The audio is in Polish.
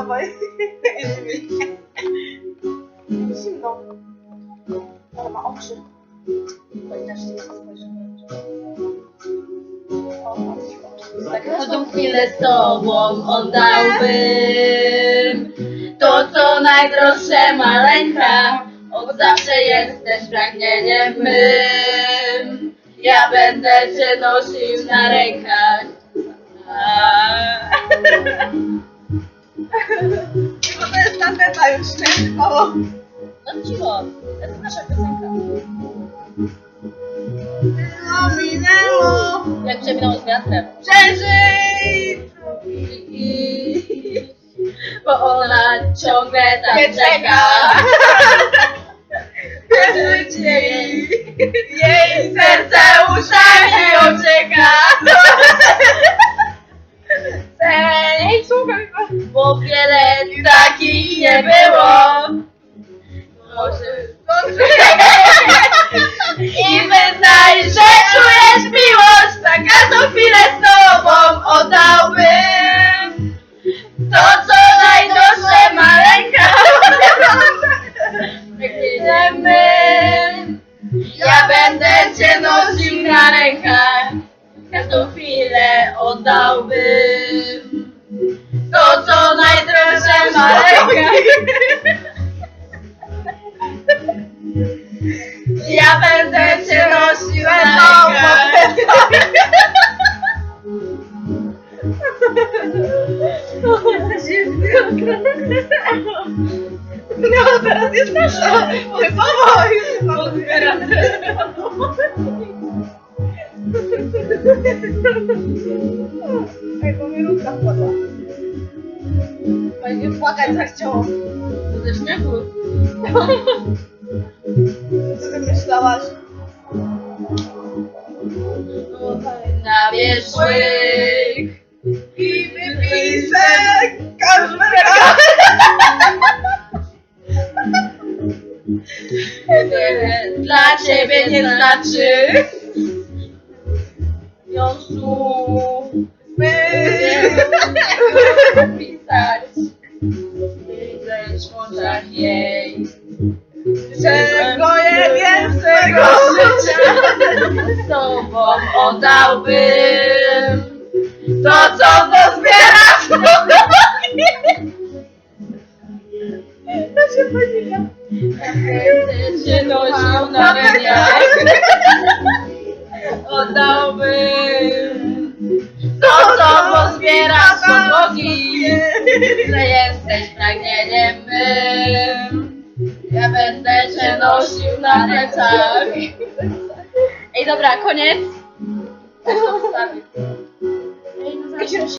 dawaj. Zimno. Ale ma oczy. Chociaż nie spojrzymy. Za każdą chwilę z tobą oddałbym to, co najdroższe, maleńka. Od zawsze jesteś pragnieniem mym. Ja będę cię nosił na rękach. Bo to jest ta teta już, nie? Mało. No cicho, to jest nasza piosenka. Minęło. Jak przeminęło z wiatrem. Przeżyj! Bo ona ciągle tam Nie czeka. czeka. Przeżyć jej serce uszami ucieka. Ej, słuchaj, Bo wiele takich nie było. Może i wyznaj, że czujesz miłość. Za każdą chwilę z tobą oddałbym to, co najdroższe, maleńka. Pragnieniem mym. Ja będę cię nosił na rękach. Każdą chwilę oddałbym to, co najdroższe, maleńka. Ja będę cię nosił na rękach. no teraz jest nasza. Typowo już chyba zbieramy. Ej, bo mi ruka wpadła. Oj, nie płakać zachciało. Ze śmiechu. Co ty myślałaś? Na wierzchłyk I wypisę Kazmerka. dla ciebie nie znaczy ją słów pisać. Widzę w oczach jej, Czego je większego życia z tobą oddałbym to, co dozbierasz. To się panika. Będę cię nosił na rękach. Oddałbym to, co pozbierasz od nogi. Że jesteś pragnieniem mym. Ja będę cię nosił na plecach. Ej, dobra, koniec. Ej, no